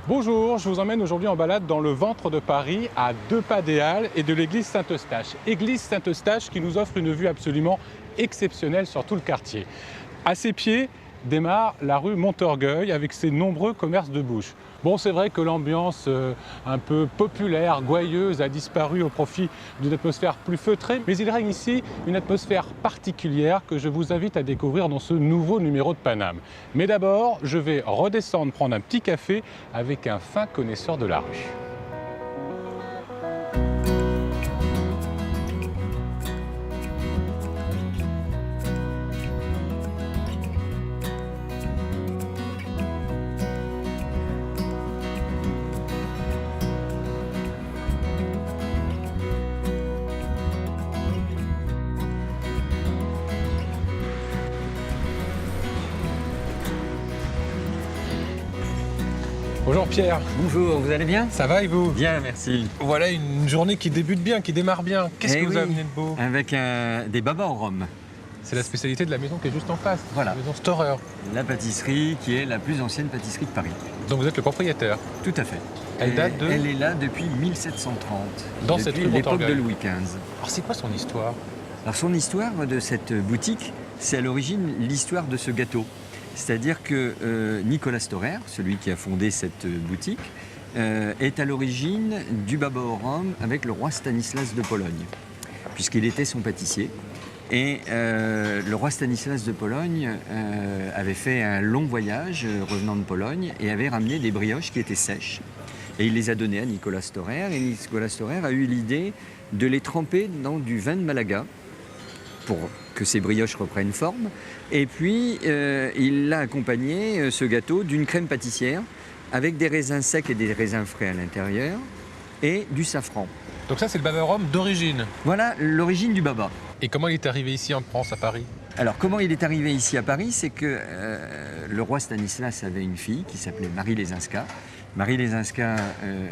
Bonjour, je vous emmène aujourd'hui en balade dans le ventre de Paris, à 2 pas des Halles et de l'église Saint-Eustache. Église Saint-Eustache qui nous offre une vue absolument exceptionnelle sur tout le quartier. À ses pieds démarre la rue Montorgueil avec ses nombreux commerces de bouche. Bon, c'est vrai que l'ambiance un peu populaire, gouailleuse a disparu au profit d'une atmosphère plus feutrée, mais il règne ici une atmosphère particulière que je vous invite à découvrir dans ce nouveau numéro de Paname. Mais d'abord, je vais redescendre prendre un petit café avec un fin connaisseur de la rue. Bonjour Pierre, Bonjour, vous allez bien? ça va et vous? Bien, merci. Voilà une journée qui débute bien, qui démarre bien. Qu'est-ce Eh que vous oui, avez amené de beau? Avec des babas au rhum. C'est la spécialité de la maison qui est juste en face, Voilà. la maison Storer. La pâtisserie qui est la plus ancienne pâtisserie de Paris. Donc vous êtes le propriétaire. Tout à fait. Elle date de? Elle est là depuis 1730. Dans cette depuis rue l'époque Montorgueil. de Louis XV. Alors c'est quoi son histoire? Alors son histoire de cette boutique, c'est à l'origine l'histoire de ce gâteau. C'est-à-dire que Nicolas Storer, celui qui a fondé cette boutique, est à l'origine du baba au rhum avec le roi Stanislas de Pologne, puisqu'il était son pâtissier. Et le roi Stanislas de Pologne avait fait un long voyage revenant de Pologne et avait ramené des brioches qui étaient sèches. Et il les a données à Nicolas Storer. Et Nicolas Storer a eu l'idée de les tremper dans du vin de Malaga pour que ces brioches reprennent forme. Et puis, il a accompagné ce gâteau d'une crème pâtissière avec des raisins secs et des raisins frais à l'intérieur et du safran. Donc ça c'est le baba au rhum d'origine. Voilà l'origine du baba. Et comment il est arrivé ici en France, à Paris? Alors, comment il est arrivé ici à Paris? C'est que le roi Stanislas avait une fille qui s'appelait Marie Lesinska. Marie Lesinska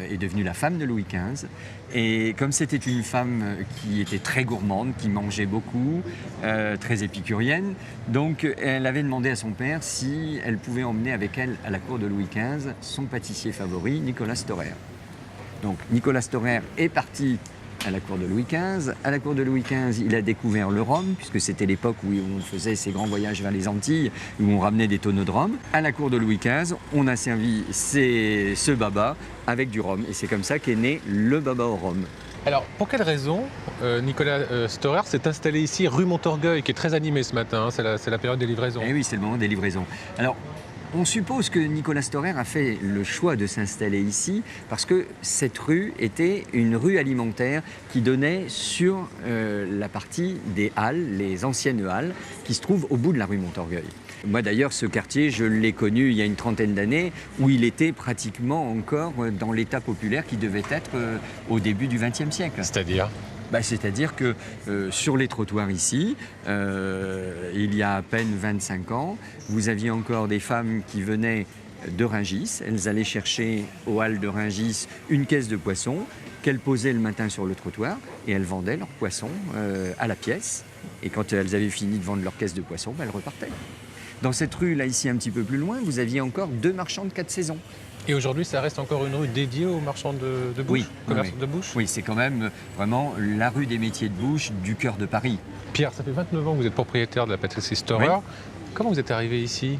est devenue la femme de Louis XV. Et comme c'était une femme qui était très gourmande, qui mangeait beaucoup, très épicurienne, donc elle avait demandé à son père si elle pouvait emmener avec elle à la cour de Louis XV son pâtissier favori, Nicolas Storer. Donc Nicolas Storer est parti à la cour de Louis XV. À la cour de Louis XV, il a découvert le rhum, puisque c'était l'époque où on faisait ces grands voyages vers les Antilles, où on ramenait des tonneaux de rhum. À la cour de Louis XV, on a servi ce baba avec du rhum. Et c'est comme ça qu'est né le baba au rhum. Alors pour quelle raison Nicolas Storer s'est installé ici, rue Montorgueil, qui est très animée ce matin, hein, c'est la période des livraisons. Eh oui, c'est le moment des livraisons. Alors, on suppose que Nicolas Storer a fait le choix de s'installer ici parce que cette rue était une rue alimentaire qui donnait sur la partie des halles, les anciennes halles, qui se trouvent au bout de la rue Montorgueil. Moi d'ailleurs, ce quartier, je l'ai connu il y a une trentaine d'années, où il était pratiquement encore dans l'état populaire qui devait être au début du XXe siècle. C'est-à-dire? C'est-à-dire que sur les trottoirs ici, il y a à peine 25 ans, vous aviez encore des femmes qui venaient de Rungis. Elles allaient chercher aux halles de Rungis une caisse de poisson qu'elles posaient le matin sur le trottoir et elles vendaient leurs poissons à la pièce. Et quand elles avaient fini de vendre leur caisse de poisson, elles repartaient. Dans cette rue, là, ici, un petit peu plus loin, vous aviez encore 2 marchands de 4 saisons. Et aujourd'hui, ça reste encore une rue dédiée aux marchands de bouche, Oui, commerce oui. de bouche? Oui, c'est quand même vraiment la rue des métiers de bouche du cœur de Paris. Pierre, ça fait 29 ans que vous êtes propriétaire de la pâtisserie Storer. Oui. Comment vous êtes arrivé ici?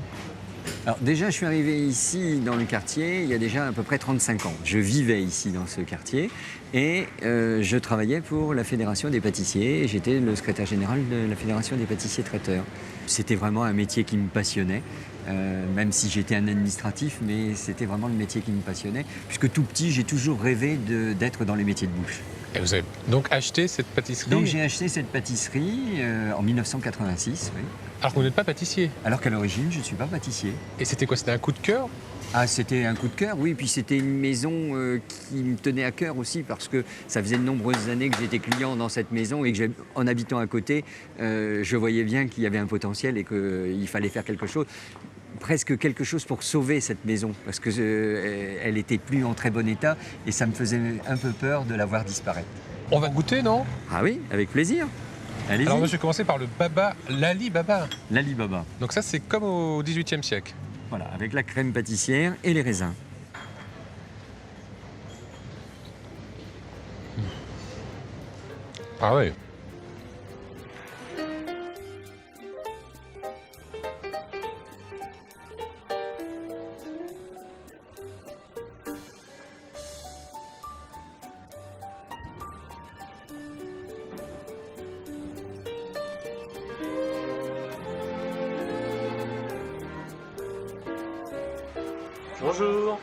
Alors déjà, je suis arrivé ici dans le quartier il y a déjà à peu près 35 ans. Je vivais ici dans ce quartier et je travaillais pour la Fédération des pâtissiers et j'étais le secrétaire général de la Fédération des pâtissiers traiteurs. C'était vraiment un métier qui me passionnait, même si j'étais un administratif, mais c'était vraiment le métier qui me passionnait, puisque tout petit, j'ai toujours rêvé d'être dans les métiers de bouche. Et vous avez donc acheté cette pâtisserie? Donc j'ai acheté cette pâtisserie en 1986, oui. Alors que vous n'êtes pas pâtissier. Alors qu'à l'origine, je ne suis pas pâtissier. Et c'était quoi? C'était un coup de cœur? Ah, c'était un coup de cœur, oui. Puis c'était une maison qui me tenait à cœur aussi parce que ça faisait de nombreuses années que j'étais client dans cette maison et que en habitant à côté, je voyais bien qu'il y avait un potentiel et qu'il fallait faire quelque chose. Presque quelque chose pour sauver cette maison parce que elle était plus en très bon état et ça me faisait un peu peur de la voir disparaître. On va goûter, non? Ah oui, avec plaisir. Allez-y. Alors moi, je vais commencer par le baba, l'Ali Baba. L'Ali Baba. Donc ça, c'est comme au XVIIIe siècle. Voilà, avec la crème pâtissière et les raisins. Ah oui. Bonjour.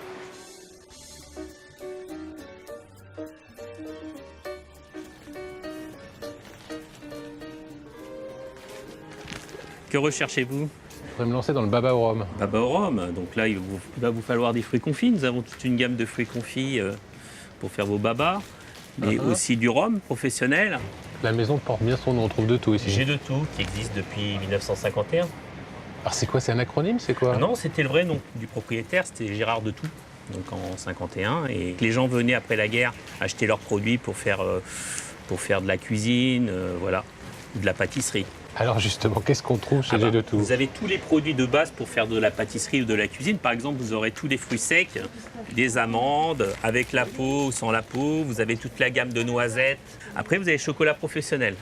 Que recherchez-vous? Je voudrais me lancer dans le baba au rhum. Baba au rhum. Donc là, il va vous falloir des fruits confits. Nous avons toute une gamme de fruits confits pour faire vos babas, mais aussi du rhum professionnel. La maison porte bien son nom, on trouve de tout ici. J'ai de tout qui existe depuis 1951. Alors c'est quoi, c'est un acronyme, c'est quoi? Ah non, c'était le vrai nom du propriétaire, c'était Gérard de Tout, donc en 51. Et les gens venaient après la guerre acheter leurs produits pour faire de la cuisine, voilà, ou de la pâtisserie. Alors justement, qu'est-ce qu'on trouve chez J'ai de tout? Vous avez tous les produits de base pour faire de la pâtisserie ou de la cuisine. Par exemple, vous aurez tous les fruits secs, des amandes, avec la peau ou sans la peau. Vous avez toute la gamme de noisettes. Après, vous avez le chocolat professionnel.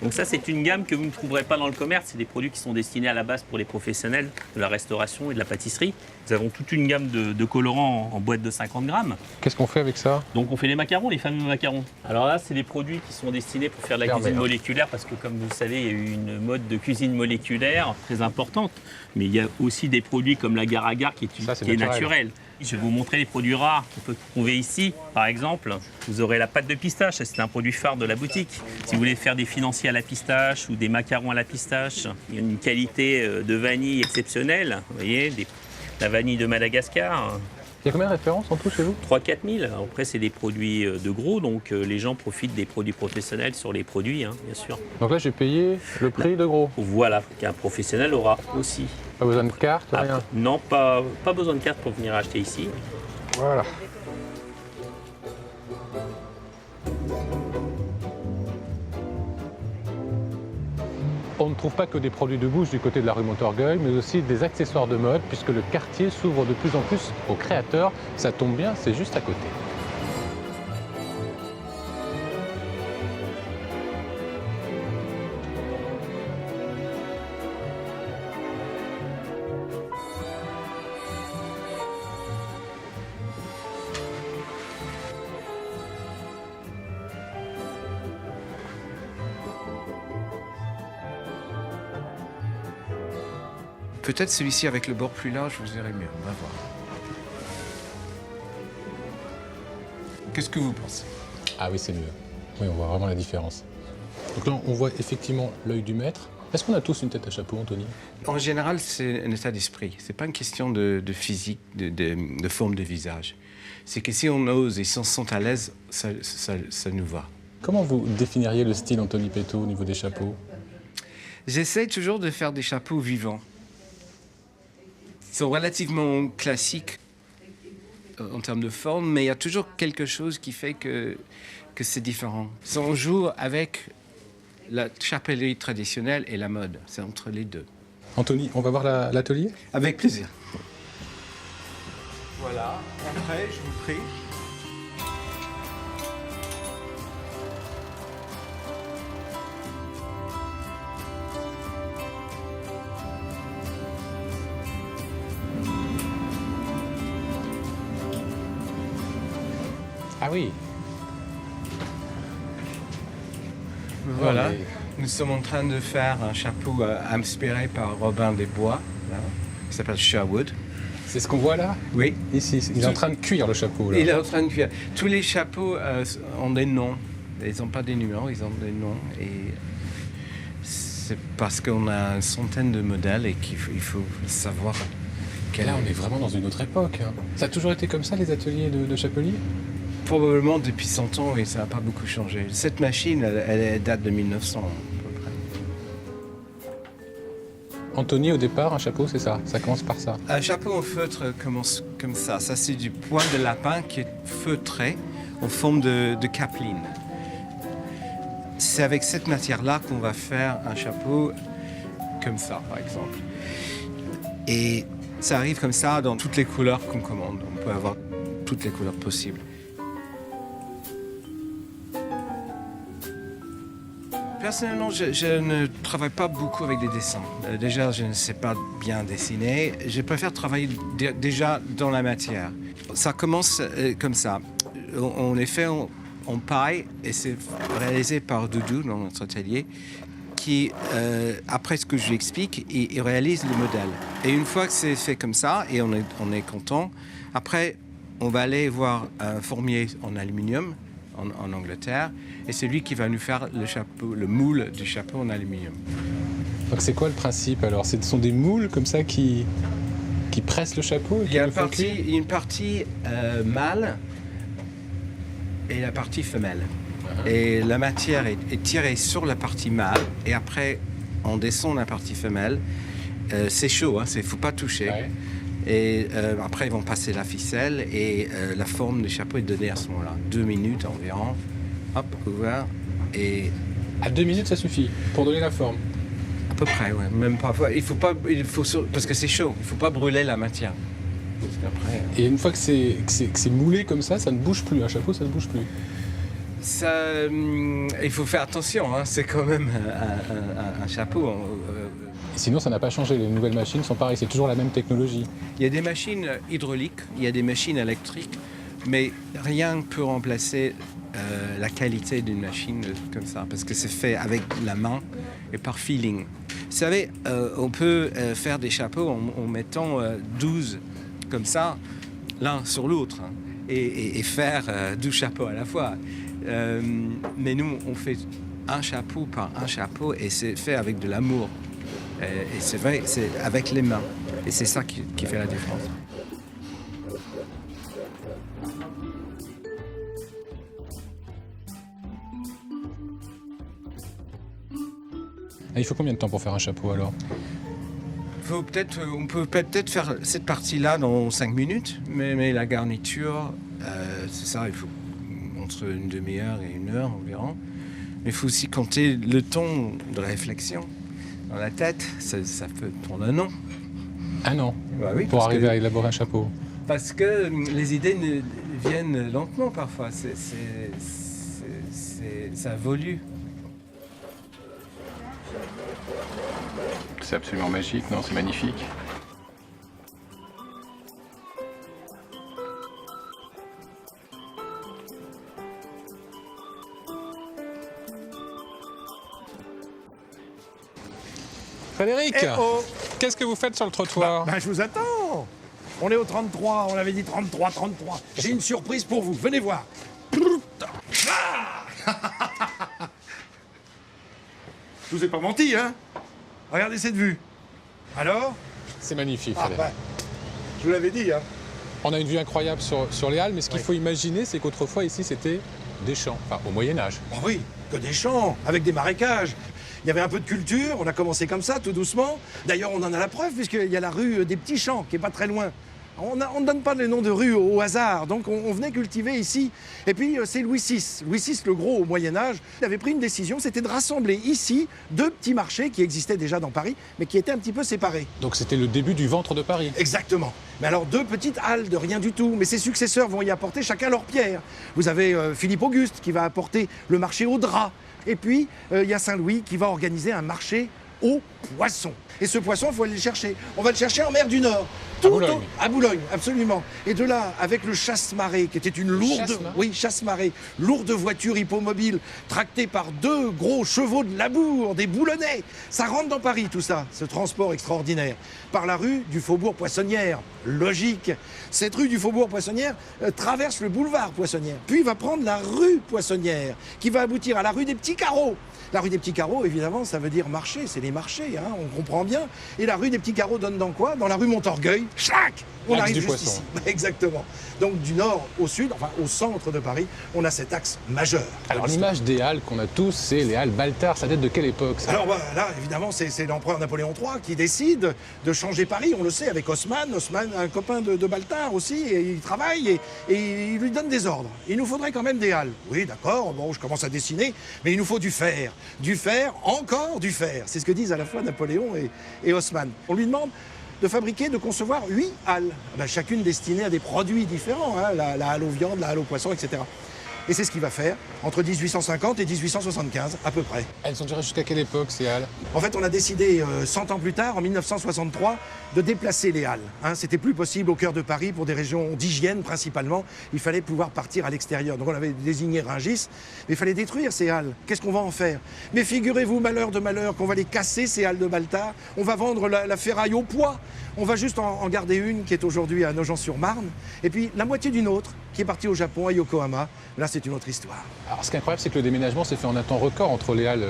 Donc ça, c'est une gamme que vous ne trouverez pas dans le commerce. C'est des produits qui sont destinés à la base pour les professionnels de la restauration et de la pâtisserie. Nous avons toute une gamme de colorants en boîte de 50 grammes. Qu'est-ce qu'on fait avec ça? Donc on fait les macarons, les fameux macarons. Alors là, c'est des produits qui sont destinés pour faire de la cuisine moléculaire, parce que comme vous le savez, il y a eu une mode de cuisine moléculaire très importante. Mais il y a aussi des produits comme l'agar-agar qui est naturel. Je vais vous montrer les produits rares qu'on peut trouver ici. Par exemple, vous aurez la pâte de pistache, c'est un produit phare de la boutique. Si vous voulez faire des financiers à la pistache ou des macarons à la pistache, il y a une qualité de vanille exceptionnelle. Vous voyez, la vanille de Madagascar. Il y a combien de références en tout chez vous? 3-4 000. Après, c'est des produits de gros, donc les gens profitent des produits professionnels sur les produits, hein, bien sûr. Donc là, j'ai payé le prix de gros. Voilà, qu'un professionnel aura aussi. Pas besoin de carte, rien? Non, pas besoin de carte pour venir acheter ici. Voilà. On ne trouve pas que des produits de bouche du côté de la rue Montorgueil, mais aussi des accessoires de mode, puisque le quartier s'ouvre de plus en plus aux créateurs. Ça tombe bien, c'est juste à côté. Peut-être celui-ci avec le bord plus large, vous verrez mieux. On va voir. Qu'est-ce que vous pensez? Ah oui, c'est mieux. Oui, on voit vraiment la différence. Donc là, on voit effectivement l'œil du maître. Est-ce qu'on a tous une tête à chapeau, Anthony? En général, c'est un état d'esprit. C'est pas une question de physique, de forme de visage. C'est que si on ose et si on se sent à l'aise, ça nous va. Comment vous définiriez le style Anthony Pétot au niveau des chapeaux? J'essaie toujours de faire des chapeaux vivants. Ils sont relativement classiques en termes de forme, mais il y a toujours quelque chose qui fait que c'est différent. On joue avec la chapellerie traditionnelle et la mode. C'est entre les deux. Anthony, on va voir l'atelier? Avec plaisir. Voilà. Après, je vous prie. Ah oui. Voilà. Nous sommes en train de faire un chapeau inspiré par Robin des Bois, là, qui s'appelle Sherwood. C'est ce qu'on voit là? Oui. Ici, il est en train de cuire le chapeau. Là. Il est en train de cuire. Tous les chapeaux ont des noms. Ils n'ont pas des numéros, ils ont des noms. Et c'est parce qu'on a une centaine de modèles et qu'il faut savoir. Et là, on est vraiment dans une autre époque. Hein. Ça a toujours été comme ça, les ateliers de chapeliers? Probablement depuis 100 ans et ça n'a pas beaucoup changé. Cette machine, elle date de 1900 à peu près. Anthony, au départ, un chapeau, c'est ça? Ça commence par ça? Un chapeau en feutre commence comme ça. Ça, c'est du poil de lapin qui est feutré en forme de capeline. C'est avec cette matière-là qu'on va faire un chapeau comme ça, par exemple. Et ça arrive comme ça dans toutes les couleurs qu'on commande. On peut avoir toutes les couleurs possibles. Personnellement, je ne travaille pas beaucoup avec des dessins. Déjà, je ne sais pas bien dessiner. Je préfère travailler déjà dans la matière. Ça commence comme ça. On les fait en paille et c'est réalisé par Doudou dans notre atelier qui, après ce que je lui explique, il réalise le modèle. Et une fois que c'est fait comme ça et on est content, après, on va aller voir un formier en aluminium en Angleterre, et c'est lui qui va nous faire le chapeau, le moule du chapeau en aluminium. Donc c'est quoi le principe alors? Ce sont des moules comme ça qui pressent le chapeau? Il y a une partie mâle et la partie femelle. Et la matière est tirée sur la partie mâle, et après on descend la partie femelle. C'est chaud, hein, il ne faut pas toucher. Ouais. Et après, ils vont passer la ficelle et la forme du chapeau est donnée à ce moment-là. 2 minutes environ. Hop, ouvert. Et... À 2 minutes, ça suffit pour donner la forme? À peu près, oui. Même parfois. Parce que c'est chaud, il ne faut pas brûler la matière. Après, et une fois que c'est moulé comme ça ne bouge plus. Un chapeau, ça ne bouge plus. Ça, il faut faire attention, hein. C'est quand même un chapeau. Sinon, ça n'a pas changé. Les nouvelles machines sont pareilles, c'est toujours la même technologie. Il y a des machines hydrauliques, il y a des machines électriques, mais rien ne peut remplacer la qualité d'une machine comme ça, parce que c'est fait avec la main et par feeling. Vous savez, on peut faire des chapeaux en mettant 12 comme ça, l'un sur l'autre, hein, et faire 12 chapeaux à la fois. Mais nous, on fait un chapeau par un chapeau, et c'est fait avec de l'amour. Et c'est vrai, c'est avec les mains. Et c'est ça qui fait la différence. Il faut combien de temps pour faire un chapeau alors? On peut peut-être faire cette partie-là dans 5 minutes, mais la garniture, c'est ça, il faut entre une demi-heure et 1 heure environ. Mais il faut aussi compter le temps de réflexion. Dans la tête, ça peut prendre 1 an. 1 an? Bah oui, pour arriver à élaborer un chapeau? Parce que les idées viennent lentement parfois. Ça évolue. C'est absolument magique, non? C'est magnifique. Frédéric, qu'est-ce que vous faites sur le trottoir? Je vous attends. On est au 33, on avait dit 33. J'ai une surprise pour vous, venez voir. Je vous ai pas menti, hein? Regardez cette vue. Alors? C'est magnifique, Frédéric. Je vous l'avais dit, hein? On a une vue incroyable sur les Halles, mais ce qu'il faut imaginer, c'est qu'autrefois, ici, c'était des champs, enfin, au Moyen-Âge. Oh oui, que des champs, avec des marécages. Il y avait un peu de culture, on a commencé comme ça, tout doucement. D'ailleurs, on en a la preuve, puisqu'il y a la rue des Petits Champs, qui est pas très loin. On ne donne pas les noms de rues au hasard, donc on venait cultiver ici. Et puis, c'est Louis VI. Louis VI le Gros, au Moyen-Âge, il avait pris une décision, c'était de rassembler ici 2 petits marchés qui existaient déjà dans Paris, mais qui étaient un petit peu séparés. Donc c'était le début du ventre de Paris. Exactement. Mais alors 2 petites halles de rien du tout, mais ses successeurs vont y apporter chacun leur pierre. Vous avez Philippe Auguste qui va apporter le marché au drap. Et puis, il y a Saint-Louis qui va organiser un marché aux poissons. Et ce poisson, il faut aller le chercher. On va le chercher en mer du Nord. À Boulogne, absolument. Et de là, avec le chasse-marée, qui était une lourde... chasse-marée. Lourde voiture hippomobile, tractée par 2 gros chevaux de labour, des boulonnais. Ça rentre dans Paris, tout ça, ce transport extraordinaire. Par la rue du Faubourg Poissonnière. Logique. Cette rue du Faubourg Poissonnière traverse le boulevard Poissonnière. Puis va prendre la rue Poissonnière, qui va aboutir à la rue des Petits Carreaux. La rue des Petits Carreaux, évidemment, ça veut dire marché, c'est les marchés, hein, on comprend bien. Et la rue des Petits Carreaux donne dans quoi? Dans la rue Montorgueil. Schlac! On arrive juste ici. Exactement. Donc du nord au sud, enfin au centre de Paris, on a cet axe majeur. Alors l'image des halles qu'on a tous, c'est les halles Baltard. Ça date de quelle époque ça? Alors là, évidemment, c'est l'empereur Napoléon III qui décide de changer Paris. On le sait avec Haussmann. Haussmann, un copain de Baltard aussi, et il travaille et il lui donne des ordres. Il nous faudrait quand même des halles. Oui, d'accord, bon, je commence à dessiner, mais il nous faut du fer. Du fer, encore du fer. C'est ce que disent à la fois Napoléon et Haussmann. On lui demande de concevoir 8 halles, chacune destinée à des produits différents, hein, la halle aux viandes, la halle aux poissons, etc. Et c'est ce qu'il va faire entre 1850 et 1875 à peu près. Elles ont duré jusqu'à quelle époque ces halles? En fait, on a décidé 100 ans plus tard, en 1963, de déplacer les halles. C'était plus possible au cœur de Paris pour des raisons d'hygiène principalement. Il fallait pouvoir partir à l'extérieur. Donc on avait désigné Rungis, mais il fallait détruire ces halles. Qu'est-ce qu'on va en faire? Mais figurez-vous, malheur de malheur, qu'on va les casser, ces halles de Baltard. On va vendre la ferraille au poids. On va juste en garder une qui est aujourd'hui à Nogent-sur-Marne. Et puis la moitié d'une autre qui est partie au Japon, à Yokohama. Là, c'est une autre histoire. Alors ce qui est incroyable, c'est que le déménagement s'est fait en un temps record entre les halles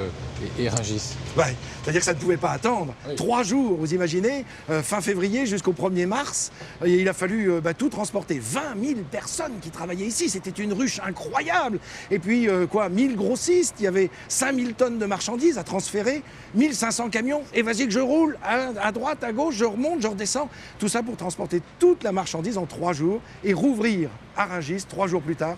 et Rungis. Ouais, c'est-à-dire que ça ne pouvait pas attendre. Oui. 3 jours, vous imaginez, fin février jusqu'au 1er mars, et il a fallu tout transporter. 20 000 personnes qui travaillaient ici, c'était une ruche incroyable. Et puis, 1000 grossistes, il y avait 5000 tonnes de marchandises à transférer, 1500 camions, et vas-y que je roule, à droite, à gauche, je remonte, je redescends. Tout ça pour transporter toute la marchandise en 3 jours et rouvrir à Rungis 3 jours plus tard,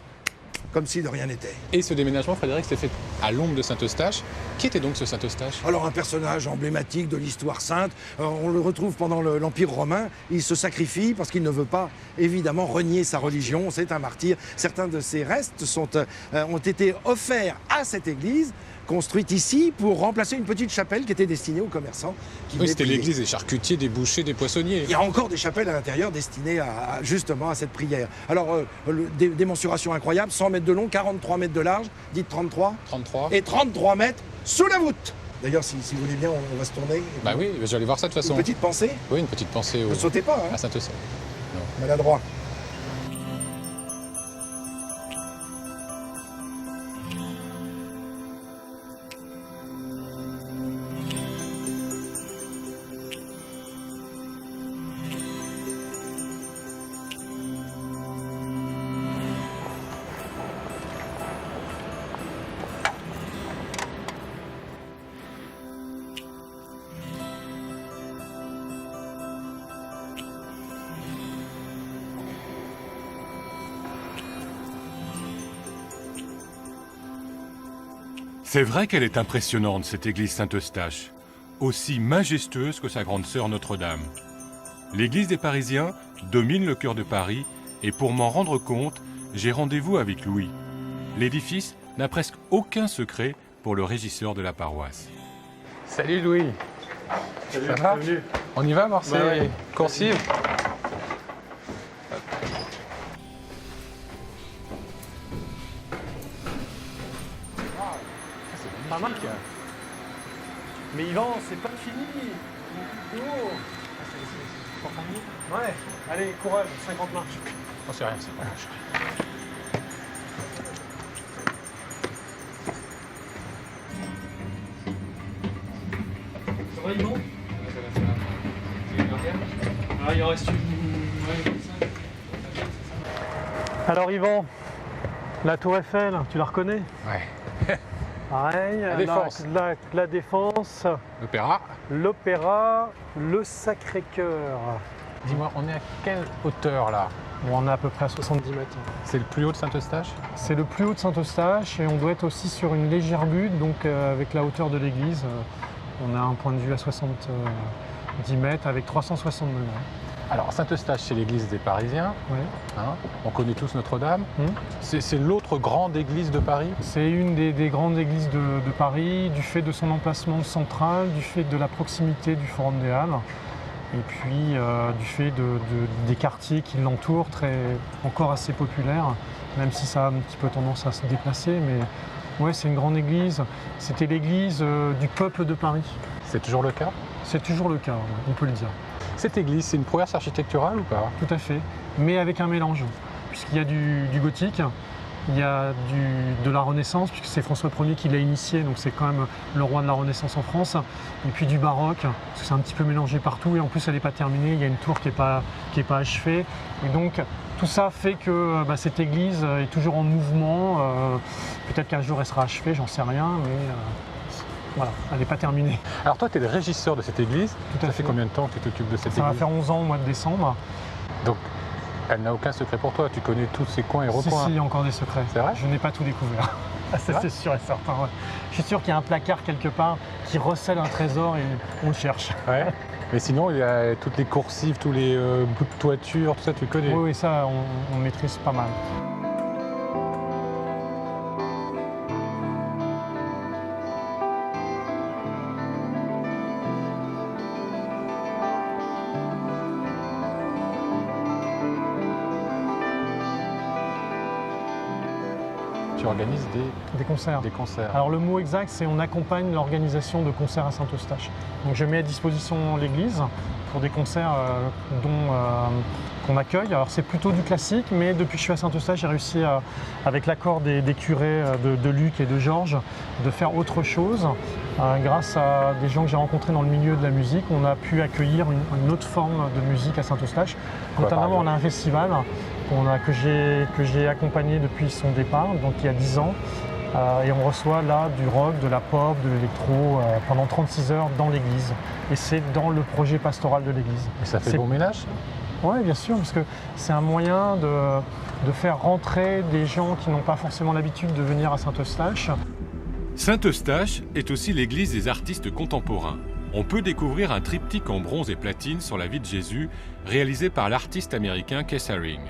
comme si de rien n'était. Et ce déménagement, Frédéric, s'est fait à l'ombre de Saint-Eustache. Qui était donc ce Saint-Eustache? Alors un personnage emblématique de l'histoire sainte, on le retrouve pendant l'Empire romain, il se sacrifie parce qu'il ne veut pas évidemment renier sa religion, c'est un martyr. Certains de ses restes ont été offerts à cette église, construite ici pour remplacer une petite chapelle qui était destinée aux commerçants. Oui, c'était l'église des charcutiers, des bouchers, des poissonniers. Il y a encore des chapelles à l'intérieur destinées justement à cette prière. Alors, des mensurations incroyables, 100 mètres de long, 43 mètres de large, dites 33. 33. Et 33 mètres sous la voûte. D'ailleurs, si vous voulez bien, on va se tourner. Bah oui, j'allais voir ça de toute façon. Une petite pensée. Oui, une petite pensée Ne sautez pas, à Saint-Eustache. maladroit. C'est vrai qu'elle est impressionnante, cette église Saint-Eustache, aussi majestueuse que sa grande sœur Notre-Dame. L'église des Parisiens domine le cœur de Paris et pour m'en rendre compte, j'ai rendez-vous avec Louis. L'édifice n'a presque aucun secret pour le régisseur de la paroisse. Salut Louis. Salut, Ça va? bienvenue. On y va, Marseille? Bah oui. Coursive? Pas mal. Mais Yvan, c'est pas fini. Oh. Ouais, allez, courage, 50 marches. Non, c'est rien, c'est pas grave. Ça va Yvan? Ah, il en reste une. Alors Yvan, la tour Eiffel, tu la reconnais? Ouais. Pareil, La Défense. La Défense, L'opéra. l'Opéra, le Sacré-Cœur. Dis-moi, on est à quelle hauteur là? Bon, on est à peu près à 70 mètres. C'est le plus haut de Saint-Eustache? C'est le plus haut de Saint-Eustache et on doit être aussi sur une légère butte, donc avec la hauteur de l'église, on a un point de vue à 70 mètres avec 360 degrés. Alors, Saint-Eustache, c'est l'église des Parisiens. Ouais. Hein, on connaît tous Notre-Dame. Mmh. C'est l'autre grande église de Paris. C'est une des grandes églises de Paris, du fait de son emplacement central, du fait de la proximité du Forum des Halles, et puis du fait des quartiers qui l'entourent, encore assez populaires, même si ça a un petit peu tendance à se déplacer. Mais ouais, c'est une grande église. C'était l'église du peuple de Paris. C'est toujours le cas. C'est toujours le cas, ouais, on peut le dire. Cette église, c'est une prouesse architecturale ou pas? Tout à fait, mais avec un mélange, puisqu'il y a du gothique, il y a de la Renaissance, puisque c'est François Ier qui l'a initié, donc c'est quand même le roi de la Renaissance en France, et puis du baroque, parce que c'est un petit peu mélangé partout, et en plus elle n'est pas terminée, il y a une tour qui n'est pas achevée, et donc tout ça fait que cette église est toujours en mouvement, peut-être qu'un jour elle sera achevée, j'en sais rien, mais voilà, elle n'est pas terminée. Alors toi, tu es le régisseur de cette église. Tout à Ça fait. fait combien de temps que tu t'occupes de cette Ça va église? faire 11 ans au mois de décembre. Donc, elle n'a aucun secret pour toi. Tu connais tous ces coins et recoins. Si, il y a encore des secrets. C'est vrai? Je n'ai pas tout découvert. Ça, c'est sûr et certain. Ouais. Je suis sûr qu'il y a un placard quelque part qui recèle un trésor et on le cherche. Ouais. Mais sinon, il y a toutes les coursives, tous les bouts de toiture, tout ça, tu connais. Oui, ça, on maîtrise pas mal. tu organises Des concerts. des concerts. Alors le mot exact, c'est on accompagne l'organisation de concerts à Saint-Eustache. Donc je mets à disposition l'église pour des concerts qu'on accueille. Alors c'est plutôt du classique, mais depuis que je suis à Saint-Eustache, j'ai réussi, avec l'accord des curés de Luc et de Georges, de faire autre chose. Grâce à des gens que j'ai rencontrés dans le milieu de la musique, on a pu accueillir une autre forme de musique à Saint-Eustache. Notamment, on a un festival que j'ai accompagné depuis son départ, donc il y a 10 ans. Et on reçoit là du rock, de la pop, de l'électro pendant 36 heures dans l'église. Et c'est dans le projet pastoral de l'église. Et ça fait bon ménage? Oui, bien sûr, parce que c'est un moyen de faire rentrer des gens qui n'ont pas forcément l'habitude de venir à Saint-Eustache. Saint-Eustache est aussi l'église des artistes contemporains. On peut découvrir un triptyque en bronze et platine sur la vie de Jésus, réalisé par l'artiste américain Keith Haring.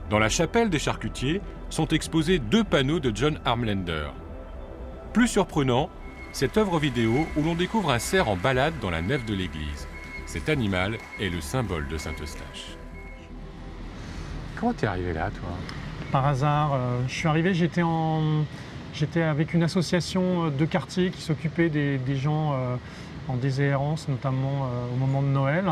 Dans la chapelle des Charcutiers sont exposés 2 panneaux de John Armlander. Plus surprenant, cette œuvre vidéo où l'on découvre un cerf en balade dans la nef de l'église. Cet animal est le symbole de Saint-Eustache. Comment t'es arrivé là, toi? Par hasard, je suis arrivé, j'étais avec une association de quartier qui s'occupait des gens en déshérence, notamment au moment de Noël.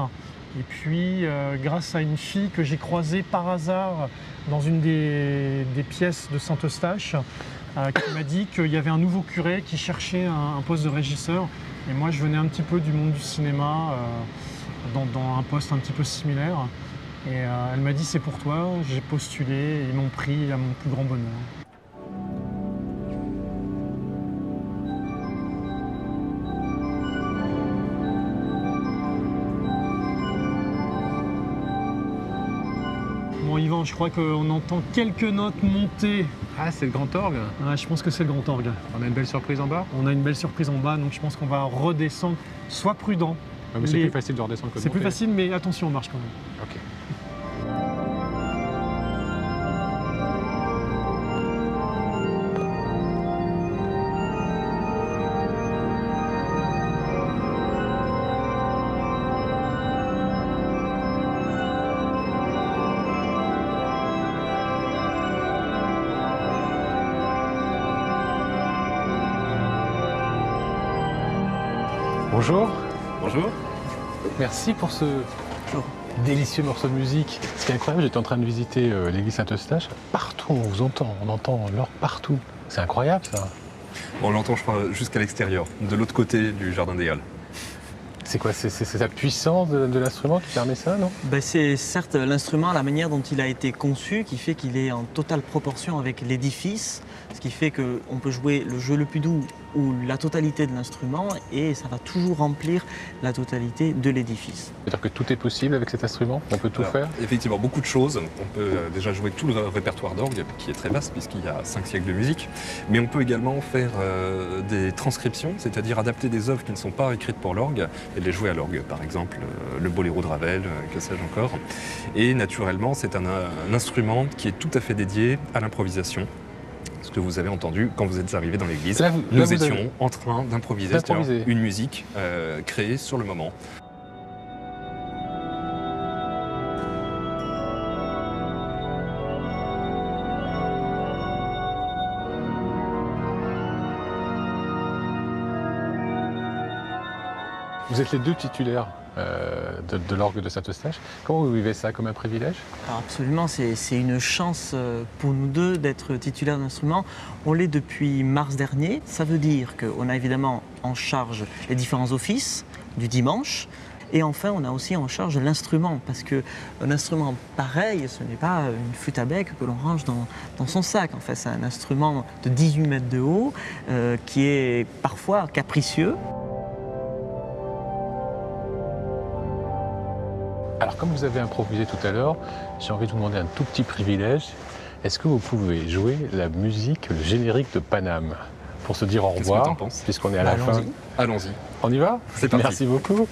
Et puis, grâce à une fille que j'ai croisée par hasard dans une des pièces de Saint-Eustache, qui m'a dit qu'il y avait un nouveau curé qui cherchait un poste de régisseur. Et moi, je venais un petit peu du monde du cinéma, dans un poste un petit peu similaire. Et elle m'a dit c'est pour toi, j'ai postulé et ils m'ont pris à mon plus grand bonheur. Bon Yvan, je crois qu'on entend quelques notes monter. Ah, c'est le grand orgue? Ouais, je pense que c'est le grand orgue. On a une belle surprise en bas? On a une belle surprise en bas, donc je pense qu'on va redescendre. Sois prudent. Ouais, mais c'est plus facile de redescendre que de C'est plus monter. facile, mais attention, on marche quand même. Ok. Bonjour. Bonjour. Merci pour ce délicieux morceau de musique. Ce qui est incroyable, j'étais en train de visiter l'église Saint-Eustache. Partout, on vous entend, on entend l'orgue partout. C'est incroyable, ça. On l'entend, je crois, jusqu'à l'extérieur, de l'autre côté du jardin des Halles. C'est quoi? C'est la puissance de l'instrument qui permet ça, non? C'est certes l'instrument, la manière dont il a été conçu, qui fait qu'il est en totale proportion avec l'édifice, ce qui fait qu'on peut jouer le jeu le plus doux ou la totalité de l'instrument et ça va toujours remplir la totalité de l'édifice. C'est-à-dire que tout est possible avec cet instrument? On peut tout faire? Effectivement, beaucoup de choses. On peut déjà jouer tout le répertoire d'orgue, qui est très vaste, puisqu'il y a 5 siècles de musique. Mais on peut également faire des transcriptions, c'est-à-dire adapter des œuvres qui ne sont pas écrites pour l'orgue et les jouer à l'orgue. Par exemple, le Boléro de Ravel, que sais-je encore. Et naturellement, c'est un instrument qui est tout à fait dédié à l'improvisation. Ce que vous avez entendu quand vous êtes arrivé dans l'église. Nous étions en train d'improviser, c'est-à-dire une musique créée sur le moment. Vous êtes les 2 titulaires de l'orgue de Saint-Eustache. Comment vous vivez ça? Comme un privilège? Alors absolument, c'est une chance pour nous deux d'être titulaires d'instrument. On l'est depuis mars dernier. Ça veut dire qu'on a évidemment en charge les différents offices du dimanche. Et enfin, on a aussi en charge l'instrument, parce qu'un instrument pareil, ce n'est pas une flûte à bec que l'on range dans son sac. En fait, c'est un instrument de 18 mètres de haut, qui est parfois capricieux. Alors, comme vous avez improvisé tout à l'heure, j'ai envie de vous demander un tout petit privilège. Est-ce que vous pouvez jouer la musique, le générique de Paname, pour se dire au revoir, puisqu'on est à la fin? Allons-y. On y va? C'est parti. Merci beaucoup.